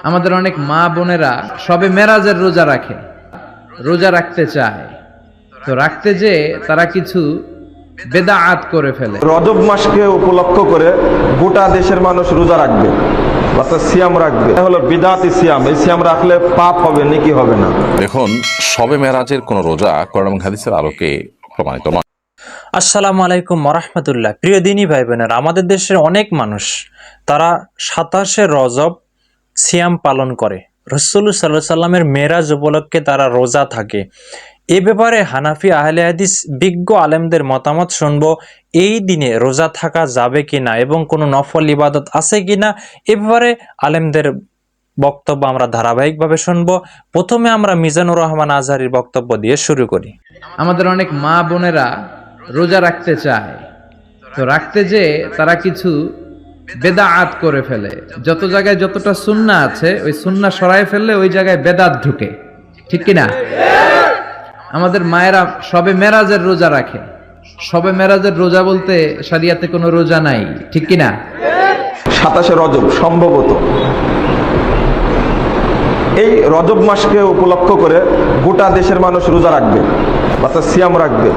আমাদের অনেক মা বোনেরা সবে মেরাজের রোজা রাখে, রোজা রাখতে চায়, তো রাখতে যে তারা কিছু বেদাআত করে ফেলে। রজব মাসকে উপলক্ষ করে গোটা দেশের মানুষ রোজা রাখবে, অর্থাৎ সিয়াম রাখবে। এটা হলো বিদাতি সিয়াম। এই সিয়াম রাখলে পাপ হবে, নেকি হবে না। দেখুন, শবে মেরাজের কোন রোজা কোরআন এবং হাদিসের আলোকে প্রমাণিত নয়। আসসালামু আলাইকুম ওয়া প্রিয় দিনী ভাই বোনেরা, আমাদের দেশের অনেক মানুষ তারা 27শে রজব সিয়াম পালন করে। রাসূলুল্লাহ সাল্লাল্লাহু আলাইহি সাল্লামের মেরাজ উপলক্ষে তারা রোজা থাকে। এ ব্যাপারে হানাফি আহলে হাদিস বিজ্ঞ আলেমদের মতামত শুনবো। এই দিনে রোজা থাকা যাবে কিনা এবং কোনো নফল ইবাদত আছে কিনা, এ ব্যাপারে আলেমদের বক্তব্য আমরা ধারাবাহিকভাবে শুনবো। প্রথমে আমরা মিজানুর রহমান আজহারীর বক্তব্য দিয়ে শুরু করি। আমাদের অনেক মা বোনেরা রোজা রাখতে চায়, তো রাখতে যে তারা কিছু বেদাআত করে ফেলে। যত জায়গায় যতটা সুন্নাহ আছে ওই সুন্নাহ সরায় ফেললে ওই জায়গায় বেদাত ঢুকে, ঠিক কিনা? আমাদের মায়েরা সবে মেরাজের রোজা রাখে। সবে মেরাজের রোজা বলতে শরিয়াতে কোনো রোজা নাই, ঠিক কিনা? 27শে রজব সম্ভবত। এই রজব মাসকে উপলক্ষ করে গোটা দেশের মানুষ রোজা রাখবে, অর্থাৎ সিয়াম রাখবে।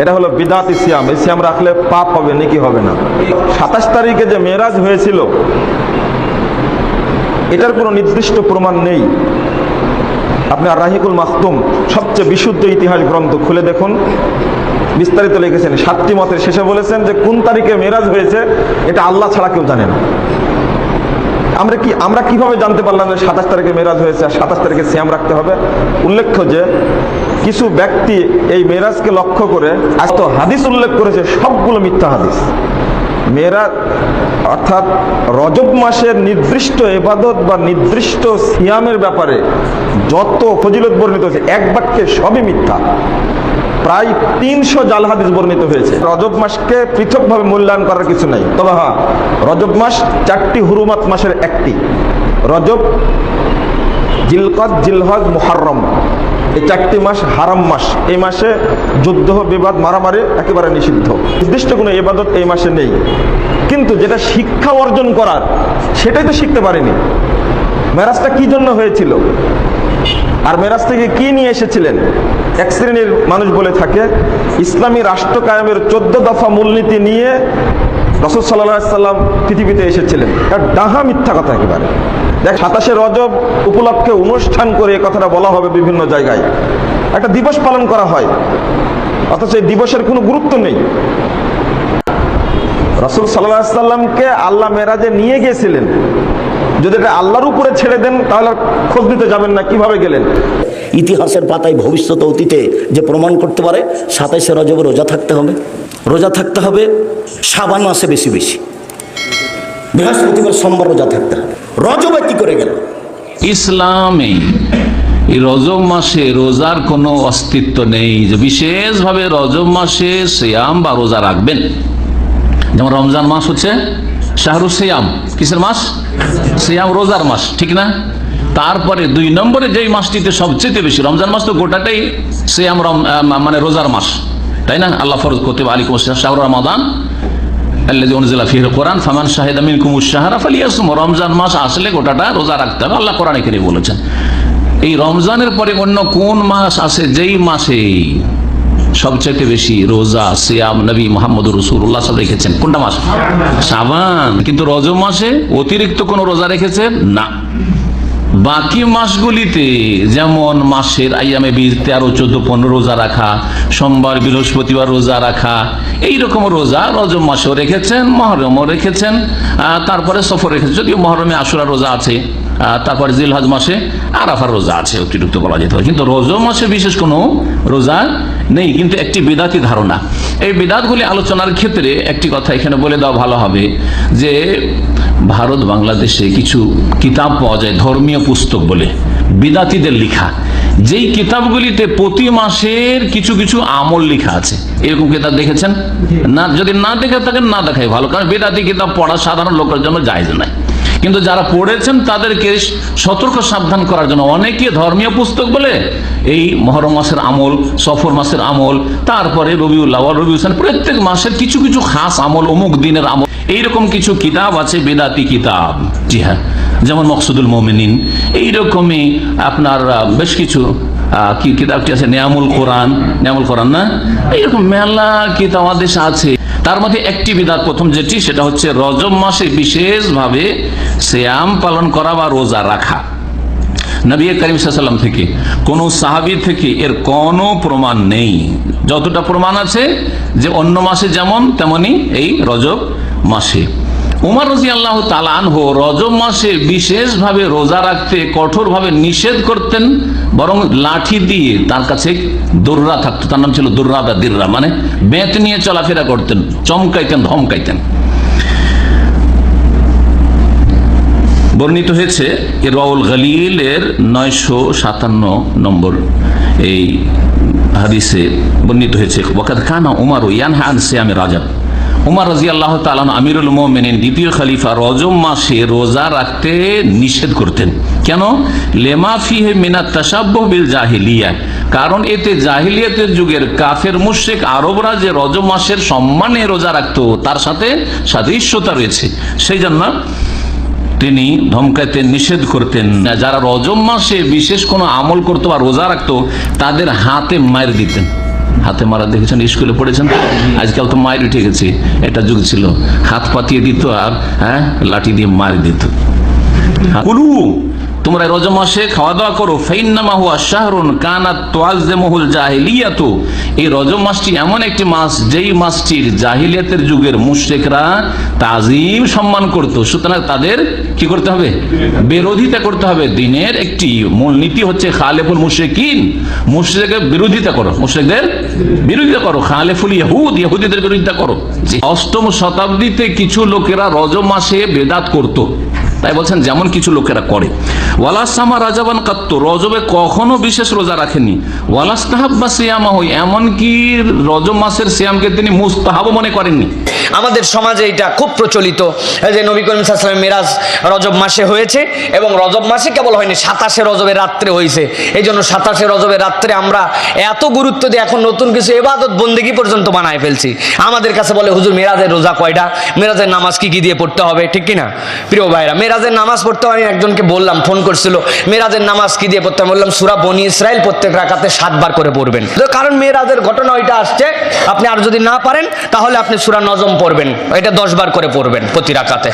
এটা হলো বিদাতি সিয়াম। এই সিয়াম রাখলে পাপ হবে, নেকি হবে না। 27 তারিখে যে মেরাজ হয়েছিল এটার কোনো নির্দিষ্ট প্রমাণ নেই। আপনি আর রাহিকুল মাখতুম, সবচেয়ে বিশুদ্ধ ইতিহাস গ্রন্থ খুলে দেখুন, বিস্তারিত লিখেছেন। 7টি মতের শেষে বলেছেন যে কোন তারিখে মেরাজ হয়েছে এটা আল্লাহ ছাড়া কেউ জানে না। আমরা কিভাবে জানতে পারলাম যে 27 তারিখে মেরাজ হয়েছে আর 27 তারিখে সিয়াম রাখতে হবে? উল্লেখ্য যে কিছু ব্যক্তি এই মেরাজকে লক্ষ্য করে এত হাদিস উল্লেখ করেছে, সবগুলো মিথ্যা হাদিস। মেরাজ অর্থাৎ রজব মাসের নির্দিষ্ট ইবাদত বা নির্দিষ্ট সিয়ামের ব্যাপারে যত ফজিলত বর্ণিত হয়েছে এক বাক্যে সবই মিথ্যা। প্রায় 300 জাল হাদিস বর্ণিত হয়েছে। রজব মাসকে পৃথকভাবে মূল্যায়ন করার কিছু নাই। তবে হ্যাঁ, রজব মাস 4টি হুরুমাত মাসের একটি। রজব, জিলকদ, জিলহজ, মুহররম, এই 4টি মাস হারাম মাস। এই মাসে যুদ্ধ, বিবাদ, মারামারি একেবারে নিষিদ্ধ। নির্দিষ্ট কোনো ইবাদত এই মাসে নেই। কিন্তু যেটা শিক্ষা অর্জন করার সেটাই তো শিখতে পারেনি। মেরাজটা কি জন্য হয়েছিল আর মেরাজ থেকে কি নিয়ে এসেছিলেন? এক শ্রেণীর মানুষ বলে থাকে ইসলামী রাষ্ট্র কায়েমের 14 দফা মূলনীতি নিয়ে রাসূল সাল্লাল্লাহু আলাইহি সাল্লাম পৃথিবীতে এসেছিলেন। আর ডাহা মিথ্যা কথা একেবারে। দেখ, 27শে রজব উপলক্ষে অনুষ্ঠান করে এই কথাটা বলা হবে বিভিন্ন জায়গায়। একটা দিবস পালন করা হয়, অথচ এই দিবসের কোনো গুরুত্ব নেই। রাসূল সাল্লাল্লাহু আলাইহি সাল্লামকে আল্লাহ মেরাজে নিয়ে গিয়েছিলেন। যদি এটা আল্লাহর উপরে ছেড়ে দেন তাহলে খোঁজ দিতে যাবেন না কিভাবে গেলেন। ইতিহাসের পাতায় ভবিষ্যৎ অতীতে যে প্রমাণ করতে পারে 27শে রজবে রোজা থাকতে হবে। রোজা থাকতে হবে শাবান মাসে বেশি বেশি, বৃহস্পতিবার সোমবার রোজা থাকতে হবে। রজবে কি করে গেল? ইসলামে এই রজব মাসে রোজার কোনো অস্তিত্ব নেই যে বিশেষভাবে রজব মাসে সিয়াম বা রোজা রাখবেন। যেমন রমজান মাস হচ্ছে শাহরুল সিয়াম, কিসের মাস? সিয়াম, রোজার মাস, ঠিক না? তারপরে 2 নম্বরে যেই মাসটিতে সবচেয়ে বেশি, রমজান মাস তো গোটাটাই সিয়াম, মানে রোজার মাস, তাই না? আল্লাহ ফরজ করতে আলাইকুম শাহরুর রমাদান আল্লাযী উনজিলা ফীহিল কোরআন ফামান শাহিদা মিনকুমুশ শাহরা ফালিয়াসুম। রমজান মাস আসলে গোটাটা রোজা রাখতে হবে, আল্লাহ কোরআনে কারীমে বলেছেন। এই রমজানের পরে অন্য কোন মাস আছে যেই মাসে সবচেয়ে বেশি রোজা সিয়াম নবী মুহাম্মদুর রাসূলুল্লাহ সাল্লাল্লাহু আলাইহি ওয়াসাল্লাম রেখেছেন? কোনটা মাস? শাবান। কিন্তু রজব মাসে অতিরিক্ত কোনো রোজা রেখেছেন না। বাকি মাসগুলিতে যেমন মাসের আইয়ামে বীজ 13, 14, 15 রোজা রাখা, সোমবার, বৃহস্পতিবার রোজা রাখা, এইরকম রোজা রজব মাসেও রেখেছেন, মহরমও রেখেছেন, তারপরে সফর রেখেছেন। যদিও মহরমে আশুরা রোজা আছে, তারপরে জিলহজ মাসে আরাফার রোজা আছে, অতিরিক্ত বলা যেতে পারে। কিন্তু রজব মাসে বিশেষ কোনো রোজা নেই। কিন্তু একটি বিদাতি ধারণা, এই বিদাতগুলি আলোচনার ক্ষেত্রে একটি কথা এখানে বলে দেওয়া ভালো হবে যে ভারত বাংলাদেশে কিছু কিতাব পাওয়া যায়, ধর্মীয় পুস্তক বলে, বিদাতিদের লেখা, যেই কিতাবগুলিতে প্রতি মাসের কিছু কিছু আমল লেখা আছে। এরকম কিতাব দেখেছেন না? যদি না দেখে থাকেন না দেখাই ভালো, কারণ বিদাতি কিতাব পড়া সাধারণ লোকের জন্য জায়েজ নয়। কিন্তু যারা পড়েছেন তাদেরকে সতর্ক সাবধান করার জন্য অনেকে ধর্মীয় পুস্তক বলে এই মহরম মাসের আমল, সফর মাসের আমল, তারপরে রবিউল আউয়াল, রবিউল সানি, প্রত্যেক মাসের কিছু কিছু খাস আমল, অমুক দিনের আমল, এইরকম কিছু কিতাব আছে, বেদাতি কিতাব। জি হ্যাঁ, যেমন মকসুদুল মোমিনিন, এইরকমই আপনার বেশ কিছু কি কিতাবটি আছে, নিয়ামুল কোরআন না, এইরকম মেলা কিতাব আমাদের দেশে আছে। তার মধ্যে একটি বিদাত প্রথম যেটি, সেটা হচ্ছে রজব মাসে বিশেষভাবে সিয়াম পালন করা বা রোজা রাখা। নবী করিম সাল্লাল্লাহু আলাইহি ওয়াসাল্লাম থেকে, কোন সাহাবী থেকে এর কোনো প্রমাণ নেই। যতটা প্রমাণ আছে যে অন্য মাসে যেমন তেমনি এই রজব মাসে। উমর রাদিয়াল্লাহু তাআলা আনহু রজব মাসে বিশেষভাবে রোজা রাখতে কঠোরভাবে নিষেধ করতেন, বরং লাঠি দিয়ে তার কাছে দুররা থাকতো, তার নাম ছিল দুররা বা দিররা, মানে বেত নিয়ে চলাফেরা করতেন, চমকাইতেন, ধমকাইতেন। বর্ণিত হয়েছে রাউল গলিলের 957 নম্বর এই হাদিসে বর্ণিত হয়েছে, ওয়াকাদ কানা উমর ইয়ানহা আন সিয়ামি রাজব। উমর রাদিয়াল্লাহু তাআলা আমিরুল মুমিনিন, দ্বিতীয় খলিফা, রজব মাসে রোজা রাখতে নিষেধ করতেন। কেন? লেমা ফিহি মিনাত তাশাব্বুহ বিল জাহিলিয়া, কারণ এতে জাহিলিয়াতের যুগের কাফের মুশরিক আরবরা যে রজব মাসের সম্মানে রোজা রাখতো তার সাথে সাদৃশ্যতা রয়েছে, সেই জন্য তিনি ধমকাইতেন, নিষেধ করতেন। যারা রজব মাসে বিশেষ কোনো আমল করতো বা রোজা রাখতো তাদের হাতে মার দিতেন। হাতে মারা দেখেছেন, স্কুলে পড়েছেন তো? আজকাল তো মায়ের উঠে গেছে, এটা যুগ ছিল হাত পাতিয়ে দিত আর লাঠি দিয়ে মার দিত। কুলু, তোমরা রজব মাসে খাওয়া দাওয়া করো, ফাইন্নামা হুয়া শাহরুন কানাত তুআজ্জিমুহুল জাহিলিয়াতু, এই রজব মাসটি এমন একটি মাস যেই মাসটির জাহিলিয়াতের যুগের মুশরিকরা তাজিম সম্মান করত। সুতরাং তাদের কি করতে হবে? বিরোধিতা করতে হবে। দিনের একটি মূল নীতি হচ্ছে খালেফুল মুশরিকিন, মুশরিকদের বিরোধিতা করো, মুশরিকদের বিরোধিতা করো। খালেফুল ইহুদ, ইহুদিদের বিরোধিতা করো। অষ্টম শতাব্দীতে কিছু লোকেরা রজব মাসে বেদাত করত, তাই বলছেন যেমন কিছু লোকেরা করে। ওয়ালাসামা রাজাবান কাত্ত, রজবে কখনো বিশেষ রোজা রাখেনি। ওয়ালাস্তাহাব্বা সিয়ামাহু, এমনকি রজব মাসের সিয়ামকে তিনি মুস্তাহাব মনে করেননি। আমাদের সমাজে এটা খুব প্রচলিত যে নবী করিম সাল্লাল্লাহু আলাইহি ওয়াসাল্লামের মেরাজ রজব মাসে হয়েছে, এবং রজব মাসে কেবল হয়নি, 27 রজবের রাত্রে হয়েছে। এই জন্য 27 রজবের রাত্রে আমরা এত গুরুত্ব দিই, এখন নতুন কিছু ইবাদত বন্দেগী পর্যন্ত বানায় ফেলছি। আমাদের কাছে বলে, হুজুর মেরাজের রোজা কয়টা, মেরাজের নামাজ কি কি দিয়ে পড়তে হবে, ঠিক কিনা প্রিয় ভাইরা? মেরাজের নামাজ পড়তে হয়, একজনকে বললাম, ফোন করছিল, মেরাজের নামাজ কি দিয়ে পড়তে হবে? বললাম সূরা বনী ইসরাইল প্রত্যেক রাকাতে 7 বার করে পড়বেন, কারণ মেরাজের ঘটনা ওইটা আসছে। আপনি আর যদি না পারেন তাহলে আপনি সূরা নজম পড়বেন, এটা 10 বার করে পড়বেন প্রতি রাকাতে,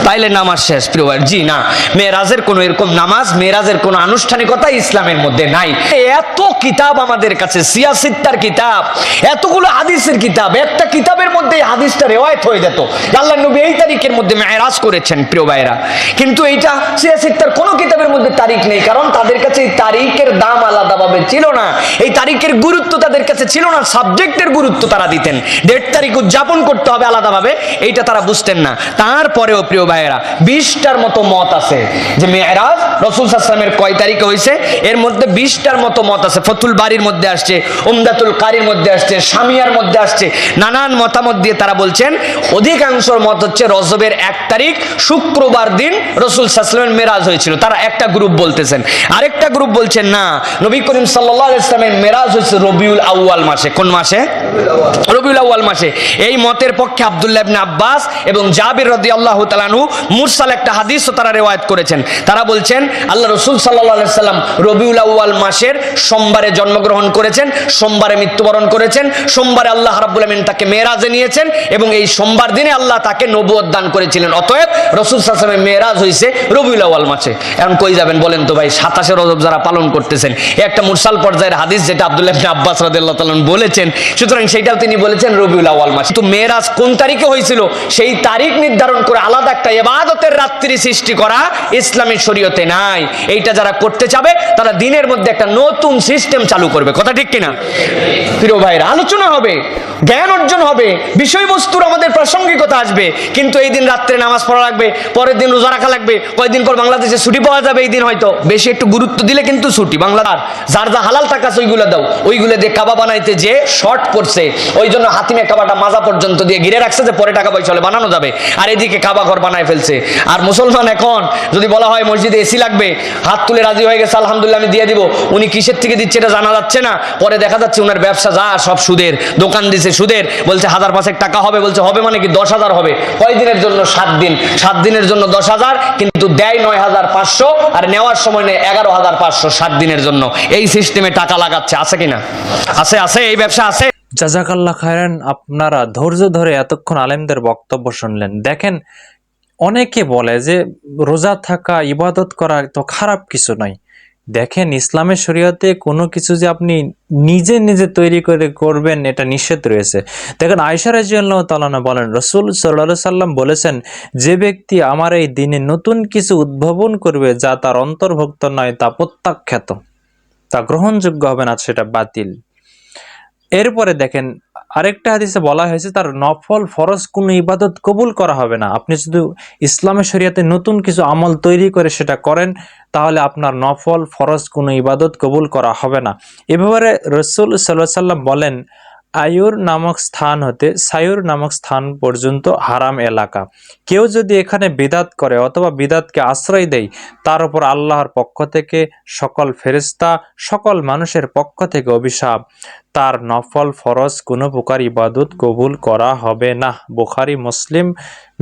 তাইলে নামাজ শেষ। প্রিয় ভাই, জি না, মেরাজের কোনো এরকম নামাজ, মেরাজের কোনো আনুষ্ঠানিকতা ইসলামের মধ্যে নাই। এত কিতাব আমাদের কাছে, সিয়াসিত্তার কিতাব, এতগুলো হাদিসের কিতাব, একটা কিতাবের মধ্যে হাদিসটা রেওয়ায়েত হয়ে যেত আল্লাহর নবী এই তারিখের মধ্যে মেরাজ করেছেন। প্রিয় ভাইরা, কিন্তু এইটা সিয়াসিত্তার কোনো কিতাবের মধ্যে তারিখ নেই, কারণ তাদের কাছে এই তারিখের দাম আলাদাভাবে ছিল না, এই তারিখের গুরুত্ব তাদের কাছে ছিল না, সাবজেক্টের গুরুত্ব তারা দিতেন। 1.5 তারিখ উদযাপন করতে হবে আলাদাভাবে, এইটা তারা বুঝতেন না। তারপরেও প্রিয় ভাইয়েরা, 20টার মতো মত আছে যে মেরাজ রাসূল সাল্লাল্লাহু আলাইহি ওয়াসাল্লামের কয় তারিখে হয়েছে। এর মধ্যে 20টার মতো মত আছে। ফতুল বাড়ির মধ্যে আসছে, উমদাতুল কারির মধ্যে আসছে, শামিয়ার মধ্যে আসছে, নানান মতামত দিয়ে তারা বলছেন অধিকাংশ মত হচ্ছে রজবের 1 তারিখ শুক্রবার দিন রাসূল সাল্লাল্লাহু আলাইহি ওয়াসাল্লামের মেরাজ হয়েছিল। তারা একটা গ্রুপ বলতেছেন। আরেকটা গ্রুপ বলছেন না, নবী করিম সাল্লাল্লাহু আলাইহি ওয়াসাল্লামের মেরাজ হয়েছে রবিউল আউয়াল মাসে। কোন মাসে? রবিউল আউয়াল মাসে। এই মতের পক্ষে আব্দুল্লাহ ইবনে আব্বাস এবং জাবির রাদিয়াল্লাহু তাআলা আনহু মুরসাল একটা হাদিসও তারা রিওয়ায়াত করেছেন। তারা বলছেন আল্লাহ রাসূল সাল্লাল্লাহু আলাইহি ওয়াসাল্লাম রবিউল আউয়াল মাসের সোমবারে জন্মগ্রহণ করেছেন, সোমবারে মৃত্যুবরণ করেছেন, সোমবারে আল্লাহ রাব্বুল আমিন তাকে মেরাজে নিয়েছেন এবং এই সোমবার দিনে আল্লাহ তাকে নবুয়ত দান করেছিলেন। অতএব রাসূল সাল্লাল্লাহু আলাইহি ওয়াসাল্লামের মেরাজ হয়েছে রবিউল আউয়াল মাসে। এখন কই যাবেন বলেন তো ভাই? 27 রজব যারা পালন করতেছেন, একটা মুরসাল পর্যায়ের হাদিস যেটা আব্দুল্লাহ ইবনে আব্বাস রাদিয়াল্লাহু তাআলা বলেছেন, সুতরাং সেটাও তিনি বলেছেন রবিউল আউয়াল মাসে। কিন্তু মেরাজ কোন তারিখে হয়েছিল সেই তারিখ নির্ধারণ করে আলাদা একটা ইবাদতের রাত্রি সৃষ্টি করা ইসলামী শরীয়তে নাই। এইটা যারা করতে চাবে তারা দিনের মধ্যে একটা নতুন সিস্টেম চালু করবে। কথা ঠিক কিনা প্রিয় ভাইরা? আলোচনা হবে, জ্ঞান অর্জন হবে, বিষয়বস্তুর আমাদের প্রাসঙ্গিকতা আসবে, কিন্তু এই দিন রাত্রে নামাজ পড়া লাগবে, পরের দিন রোজা রাখা লাগবে, কয়েকদিন পর বাংলাদেশে ছুটি পাওয়া যাবে, এই দিন হয়তো বেশি একটু গুরুত্ব দিলে কিন্তু ছুটি। বাংলার যার যা হালাল টাকা আছে ওইগুলো দাও, ওইগুলো দিয়ে কাবা বানাইতে যে শর্ট পড়ছে, ওই জন্য হাতিমে কাবাটা মাজা পর্যন্ত দিয়ে ঘিরে রাখছে যে পরে টাকা পয়সা হলে বানানো যাবে, আর এদিকে কাবা ঘর বানায় ফেলছে। আর মুসলমান এখন যদি বলা হয় মসজিদে এসি লাগবে, হাত তুলে রাজি হয়ে গেছে, আলহামদুলিল্লাহ আমি দিয়ে দিব, উনি কিসের থেকে দিচ্ছে এটা জানা যাচ্ছে না, পরে দেখা যাচ্ছে উনার ব্যবসা যা সব সুদের, দোকান দিছে সুদের, বলছে 1000 টাকা হবে, বলছে হবে মানে কি 10,000 হবে। কয় দিনের জন্য? 7 দিন। 7 দিনের জন্য 10 10,000, কিন্তু দেয় 9,500, আর নেওয়ার সময় নেয় 11,500 7 দিনের জন্য। এই সিস্টেমে টাকা লাগাচ্ছে, আছে কিনা? আছে, এই ব্যবসা আছে। জাজাকাল্লাহ খায়রান। আপনারা ধৈর্য ধরে এতক্ষণ আলেমদের বক্তব্য শুনলেন। দেখেন, অনেকে বলে যে রোজা থাকা, ইবাদত করা তো খারাপ কিছু নয়। দেখেন, ইসলামের শরীয়তে কোনো কিছু যে আপনি নিজে নিজে তৈরি করে করবেন এটা নিষেধ রয়েছে। দেখেন, আয়েশা রাদিয়াল্লাহু তাআলা বলেন, রাসূল সাল্লাল্লাহু আলাইহি সাল্লাম বলেছেন, যে ব্যক্তি আমার এই দিনে নতুন কিছু উদ্ভাবন করবে যা তার অন্তর্ভুক্ত নয় তা প্রত্যাখ্যাত, তা গ্রহণযোগ্য হবে না, সেটা বাতিল। এরপরে দেখেন, আরেকটা হাদিসে বলা হয়েছে তার নফল ফরজ কোনো ইবাদত কবুল করা হবে না। আপনি যদি ইসলামের শরীয়তে নতুন কিছু আমল তৈরি করে সেটা করেন, তাহলে আপনার নফল ফরজ কোনো ইবাদত কবুল করা হবে না। এ ব্যাপারে রাসূল সাল্লাল্লাহু আলাইহি সাল্লাম বলেন, আয়ুর নামক স্থান হতে সায়ুর নামক স্থান পর্যন্ত হারাম এলাকা। কেউ যদি এখানে বিদাত করে অথবা বিদাতকে আশ্রয় দেয়, তার উপর আল্লাহর পক্ষ থেকে, সকল ফেরেশতা, সকল মানুষের পক্ষ থেকে অভিশাপ। তার নফল ফরজ কোনো প্রকার ইবাদত কবুল করা হবে না। বুখারী, মুসলিম,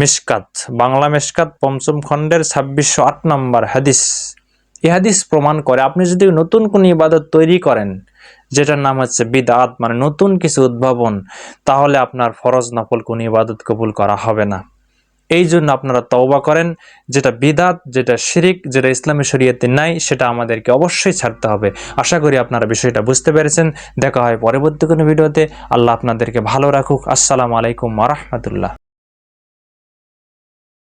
মিশকাত, বাংলা মিশকাত 5ম খণ্ডের 2608 নম্বর হাদিস। এই হাদিস প্রমাণ করে আপনি যদি নতুন কোনো ইবাদত তৈরি করেন যেটার নাম হচ্ছে বিদআত, মানে নতুন কিছু উদ্ভাবন, তাহলে আপনার ফরজ নফল কোনো ইবাদত কবুল করা হবে না। এই জন্য আপনারা তওবা করেন। যেটা বিদআত, যেটা শিরিক, যেটা ইসলামী শরীয়তে নাই, সেটা আমাদেরকে অবশ্যই ছাড়তে হবে। আশা করি আপনারা বিষয়টা বুঝতে পেরেছেন। দেখা হয় পরবর্তী কোনো ভিডিওতে। আল্লাহ আপনাদেরকে ভালো রাখুক। আসসালামু আলাইকুম ওয়া রাহমাতুল্লাহ।